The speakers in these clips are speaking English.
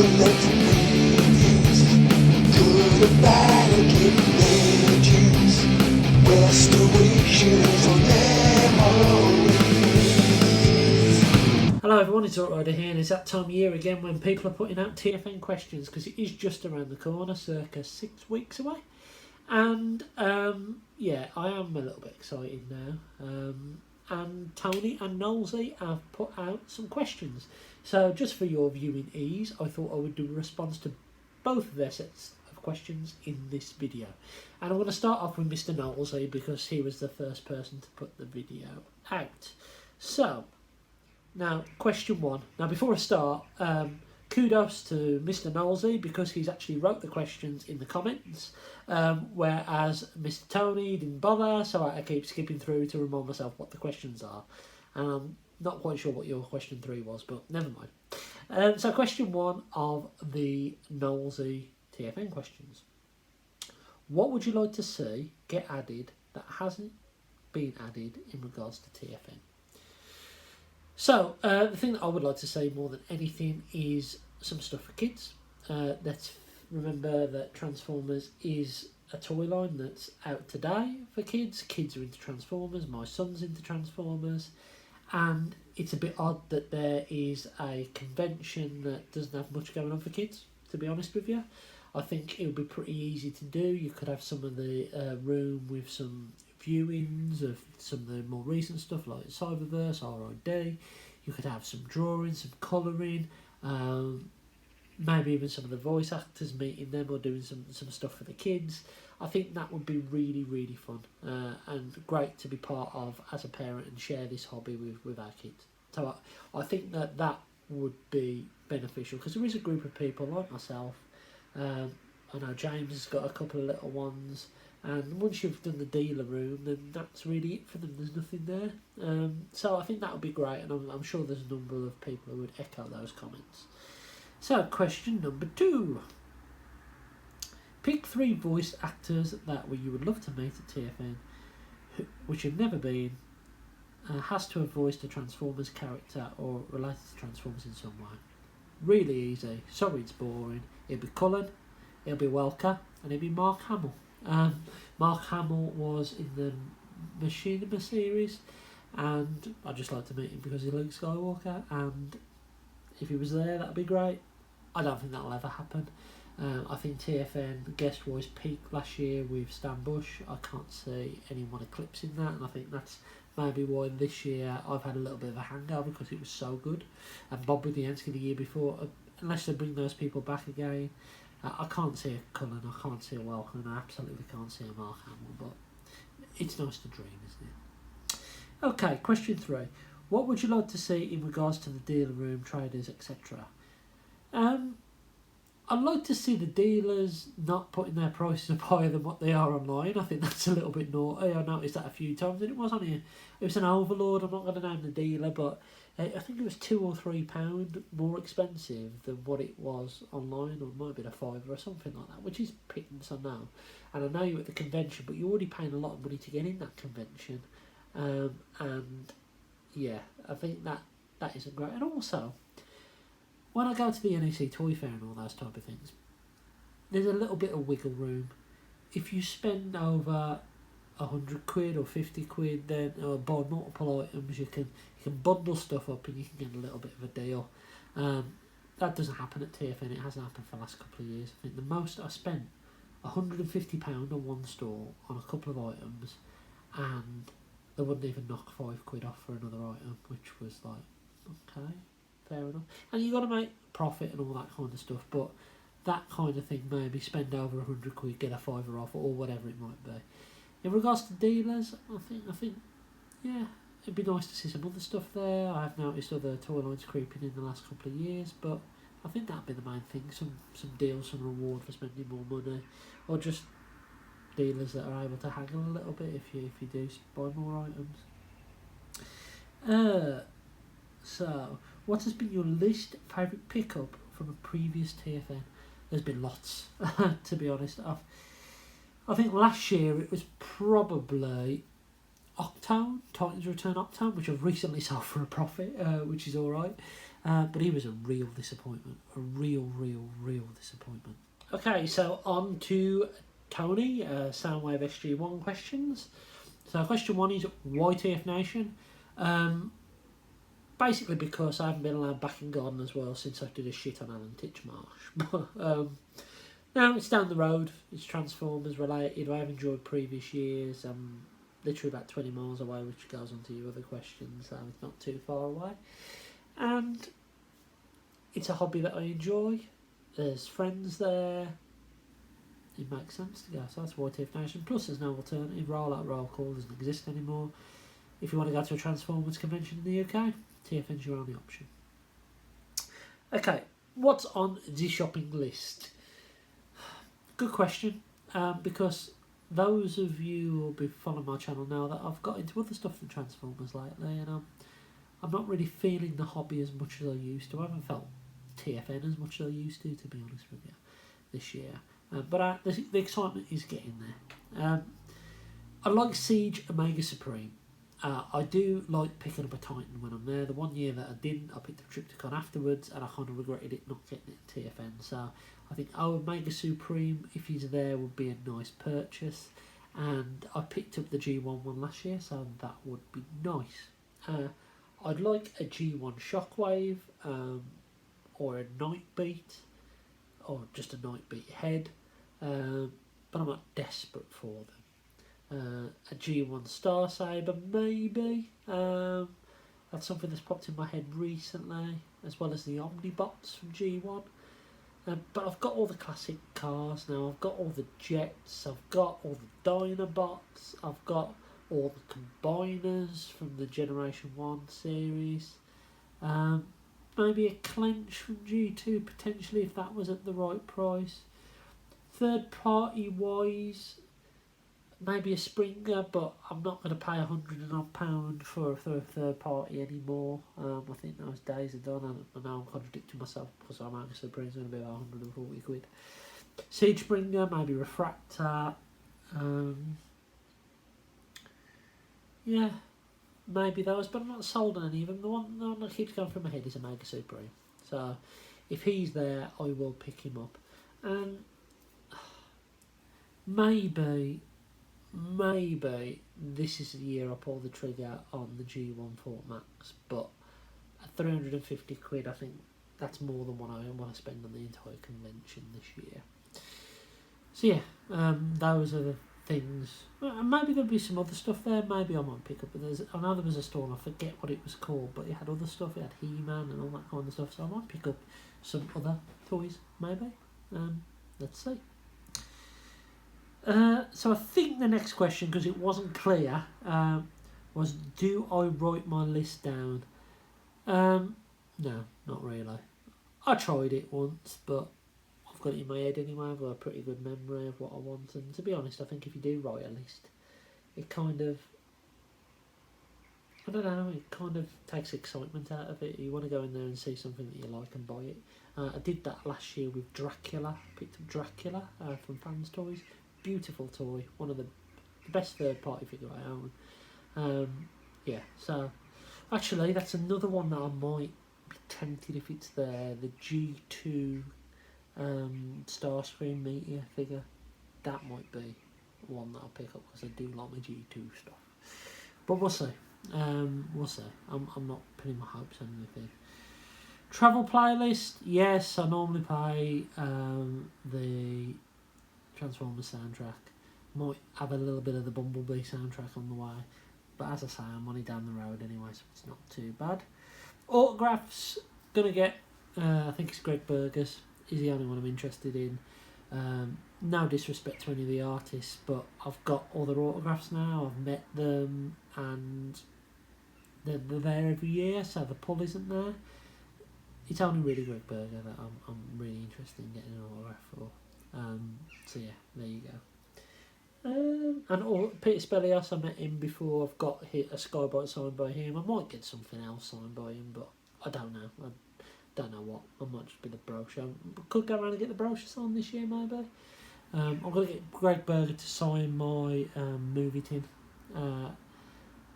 collecting reviews, good and bad and giving reviews, restorations or memories. Hello everyone, it's Rider here, and it's that time of year again when people are putting out TFN questions, because it is just around the corner, circa 6 weeks away. And yeah, I am a little bit excited now. And Tony and Knowsley have put out some questions. So just for your viewing ease, I thought I would do a response to both of their sets of questions in this video. And I'm going to start off with Mr. Knowsley because he was the first person to put the video out. So, now, question one. Now, before I start, kudos to Mr. Knowsley because he's actually wrote the questions in the comments, whereas Mr. Tony didn't bother, so I keep skipping through to remind myself what the questions are. And I'm not quite sure what your question 3 was, but never mind. So question 1 of the Knowsley TFN questions. What would you like to see get added that hasn't been added in regards to TFN? So, the thing that I would like to say more than anything is some stuff for kids. Let's remember that Transformers is a toy line that's out today for kids. Kids are into Transformers, my son's into Transformers, and it's a bit odd that there is a convention that doesn't have much going on for kids, to be honest with you. I think it would be pretty easy to do. You could have some of the room with some viewings of some of the more recent stuff like Cyberverse, RID. You could have some drawing, some colouring, maybe even some of the voice actors meeting them or doing some stuff for the kids. I think that would be really, really fun and great to be part of as a parent and share this hobby with our kids. So I think that would be beneficial because there is a group of people like myself. I know James has got a couple of little ones, and once you've done the dealer room, then that's really it for them. There's nothing there. So I think that would be great, and I'm sure there's a number of people who would echo those comments. So question number 2. Pick 3 voice actors that you would love to meet at TFN, which have never been, has to have voiced a Transformers character or related to Transformers in some way. Really easy. Sorry it's boring. It'll be Cullen, it'll be Welker, and it'll be Mark Hamill. Mark Hamill was in the Machinima series, and I'd just like to meet him because he's Luke Skywalker, and if he was there, that'd be great. I don't think that'll ever happen. I think TFN guest voice peaked last year with Stan Bush. I can't see anyone eclipsing that, and I think that's maybe why this year I've had a little bit of a hangover because it was so good. And Bob Budiansky the year before, unless they bring those people back again, I can't see a Cullen, I can't see a Welker, and I absolutely can't see a Mark Hamill, but it's nice to dream, isn't it? Okay, question 3. What would you like to see in regards to the dealer room, traders, etc.? I'd like to see the dealers not putting their prices up higher than what they are online. I think that's a little bit naughty. I noticed that a few times, and it was an Overlord. I'm not going to name the dealer, but I think it was £2 or £3 more expensive than what it was online, or it might have been a £5 or something like that, which is pittance, I know. And I know you're at the convention, but you're already paying a lot of money to get in that convention. And yeah, I think that isn't great. And also, when I go to the NEC Toy Fair and all those type of things, there's a little bit of wiggle room. If you spend over £100 or £50, then or buy multiple items, you can bundle stuff up and you can get a little bit of a deal. That doesn't happen at TFN. It hasn't happened for the last couple of years. I think the most I spent £150 on one store on a couple of items, and they wouldn't even knock £5 off for another item, which was like, okay, fair enough. And you got to make profit and all that kind of stuff, but that kind of thing, maybe spend over £100, get a £5 off, or whatever it might be. In regards to dealers, I think, yeah, it'd be nice to see some other stuff there. I have noticed other toy lines creeping in the last couple of years, but I think that'd be the main thing. Some deals, some reward for spending more money, or just dealers that are able to haggle a little bit if you do buy more items. So, what has been your least favourite pickup from a previous TFN? There's been lots, to be honest. I think last year it was probably Octone, Titans Return Octone, which I've recently sold for a profit, which is alright. But he was a real disappointment. A real disappointment. Okay, so on to Tony, Soundwave SG1 questions. So question 1 is, why TFNation? Basically because I haven't been allowed back in Gardener's World since I did a shit on Alan Titchmarsh. Now it's down the road, it's Transformers related, I have enjoyed previous years. I'm literally about 20 miles away, which goes on to your other questions, so it's not too far away. And it's a hobby that I enjoy, there's friends there, it makes sense to go, so that's why TFNation. Plus there's no alternative, roll call doesn't exist anymore. If you want to go to a Transformers convention in the UK, TFN's your only option. Okay, what's on the shopping list? Good question, because those of you who will be following my channel know that I've got into other stuff than Transformers lately, and I'm not really feeling the hobby as much as I used to. I haven't felt TFN as much as I used to be honest with you, this year. But the excitement is getting there. I like Siege Omega Supreme. I do like picking up a Titan when I'm there. The one year that I didn't, I picked up Triptychon afterwards, and I kind of regretted it not getting it at TFN. So I think Omega Supreme, if he's there, would be a nice purchase. And I picked up the G1 one last year, so that would be nice. I'd like a G1 Shockwave, or a Nightbeat, or just a Nightbeat head, but I'm not desperate for them. A G1 Star Saber, maybe. That's something that's popped in my head recently, as well as the Omnibots from G1. But I've got all the classic cars now. I've got all the jets. I've got all the Dinobots. I've got all the combiners from the Generation 1 series. Maybe a Clench from G2, potentially, if that was at the right price. Third party wise, maybe a Springer, but I'm not going to pay £100 for a third party anymore. I think those days are done. I know I'm contradicting myself because I'm actually going to be about 140 quid. Siege Springer, maybe Refractor. Yeah, maybe those, but I'm not sold on any of them. The one that keeps going through my head is Omega Supreme. So if he's there, I will pick him up. And maybe this is the year I pull the trigger on the G1 Fort Max, but at 350 quid, I think that's more than what I want to spend on the entire convention this year. So yeah, those are the things. Maybe there'll be some other stuff there. Maybe I might pick up. But I know there was a store, and I forget what it was called, but it had other stuff. It had He-Man and all that kind of stuff. So I might pick up some other toys, maybe. Let's see. So I think the next question, because it wasn't clear, was, do I write my list down? No, not really. I tried it once, but I've got it in my head anyway. I've got a pretty good memory of what I want, and to be honest, I think if you do write a list, it kind of, I don't know, it kind of takes excitement out of it. You want to go in there and see something that you like and buy it. I did that last year with Dracula. Picked up Dracula from Fans Toys. Beautiful toy, one of the best third party figure I own. Yeah, so actually that's another one that I might be tempted if it's there, the G2 Starscream Meteor figure. That might be one that I'll pick up because I do like my G2 stuff. But we'll see. We'll see. I'm not putting my hopes on anything. Travel playlist, yes, I normally play the Transformers soundtrack. Might have a little bit of the Bumblebee soundtrack on the way, but as I say, I'm only down the road anyway, so it's not too bad. Autographs, gonna get, I think it's Greg Berger's. He's the only one I'm interested in. No disrespect to any of the artists, but I've got all their autographs now. I've met them, and they're there every year, so the pull isn't there. It's only really Greg Berger that I'm really interested in getting an autograph for. So yeah, there you go. And Peter Spellios, I met him before. I've got a Skybite signed by him. I might get something else signed by him, but I don't know. I don't know what. I might just be the brochure. Could go around and get the brochure signed this year, maybe. I'm going to get Greg Berger to sign my movie tin.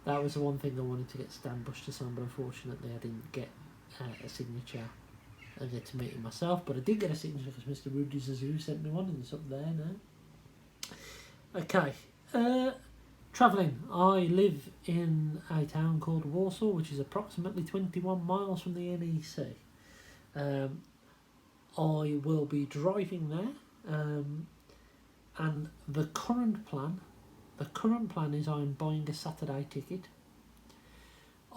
That was the one thing I wanted to get Stan Bush to sign, but unfortunately I didn't get a signature. I get to meet him myself, but I did get a signature because Mr. Rudy Zazoo sent me one, and it's up there now. Okay, travelling. I live in a town called Warsaw, which is approximately 21 miles from the NEC. I will be driving there, and the current plan is I'm buying a Saturday ticket.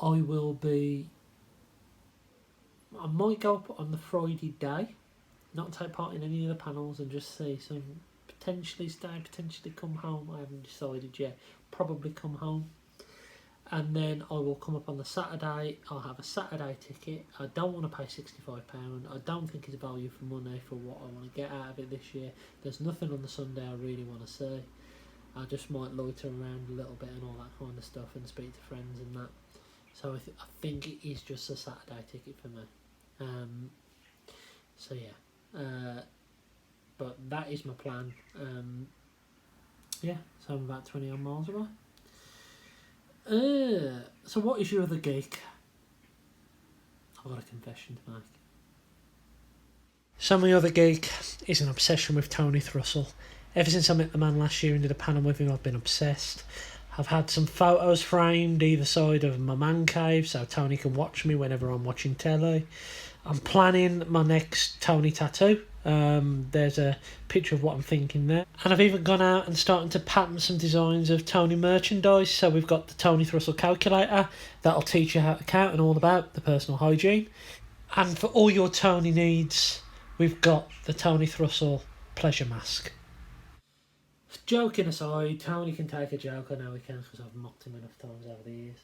I might go up on the Friday day, not take part in any of the panels, and just see some, potentially stay, potentially come home. I haven't decided yet. Probably come home. And then I will come up on the Saturday. I'll have a Saturday ticket. I don't want to pay £65. I don't think it's value for money for what I want to get out of it this year. There's nothing on the Sunday I really want to see. I just might loiter around a little bit and all that kind of stuff and speak to friends and that. So I think it is just a Saturday ticket for me. So yeah, but that is my plan. Yeah, so I'm about 20 odd miles away. So what is your other geek? I've got a confession to make. So my other geek is an obsession with Tony Thrussell. Ever since I met the man last year and did a panel with him, I've been obsessed. I've had some photos framed either side of my man cave so Tony can watch me whenever I'm watching telly. I'm planning my next Tony tattoo. There's a picture of what I'm thinking there. And I've even gone out and started to pattern some designs of Tony merchandise. So we've got the Tony Thrussell calculator that'll teach you how to count and all about the personal hygiene. And for all your Tony needs, we've got the Tony Thrussell pleasure mask. Joking aside, Tony can take a joke. I know he can because I've mocked him enough times over the years.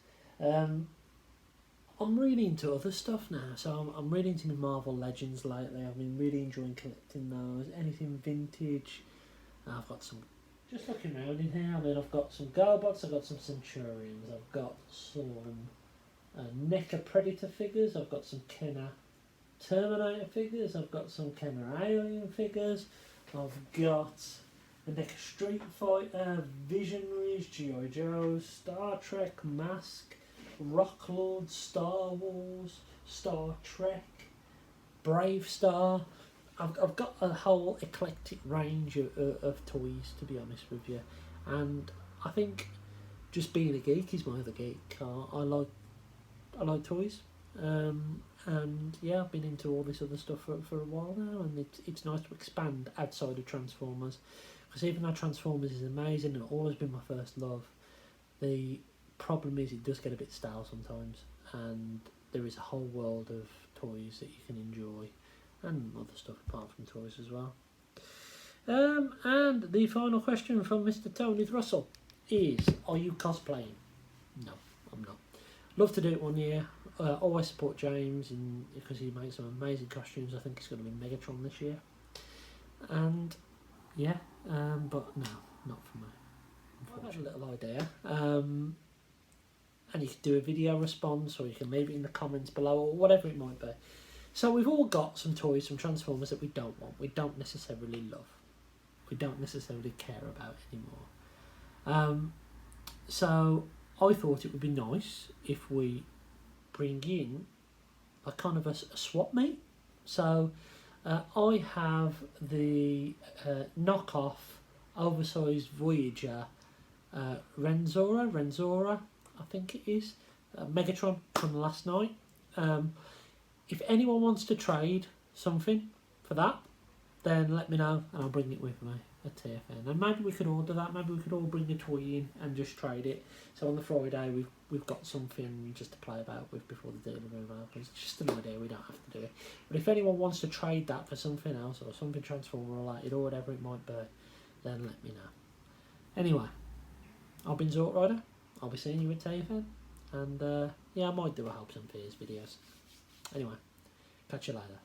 I'm really into other stuff now, so I'm really into my Marvel Legends lately. I've been really enjoying collecting those. Anything vintage. I've got some, just looking around in here, I mean, I've got some GoBots, I've got some Centurions, I've got some NECA Predator figures, I've got some Kenner Terminator figures, I've got some Kenner Alien figures, I've got the NECA Street Fighter, Visionaries, G.I. Joe, Star Trek, Mask, Rock Lord, Star Wars, Star Trek, Brave Star. I've got a whole eclectic range of toys, to be honest with you, and I think just being a geek is my other geek. I like toys, and yeah, I've been into all this other stuff for a while now, and it's nice to expand outside of Transformers, because even though Transformers is amazing and always been my first love, the problem is it does get a bit stale sometimes, and there is a whole world of toys that you can enjoy, and other stuff apart from toys as well. And the final question from Mr. Tony Thrussell is, are you cosplaying? No, I'm not. Love to do it one year. Always support James because he makes some amazing costumes. I think he's going to be Megatron this year. And yeah, but no, not for me. I've got a little idea. And you can do a video response, or you can leave it in the comments below, or whatever it might be. So we've all got some toys from Transformers that we don't want, we don't necessarily love, we don't necessarily care about anymore. So I thought it would be nice if we bring in a kind of a swap meet. So I have the knockoff oversized Voyager Renzora, I think it is, Megatron from last night. If anyone wants to trade something for that, then let me know and I'll bring it with me at TFN. And maybe we could order that, maybe we could all bring a toy in and just trade it. So on the Friday we've got something just to play about with before the dealer move out. It's just an idea, we don't have to do it. But if anyone wants to trade that for something else, or something Transformer related, or whatever it might be, then let me know. Anyway, I've been Zort Rider. I'll be seeing you at TFN, and yeah, I might do a Hopes and Fears videos. Anyway, catch you later.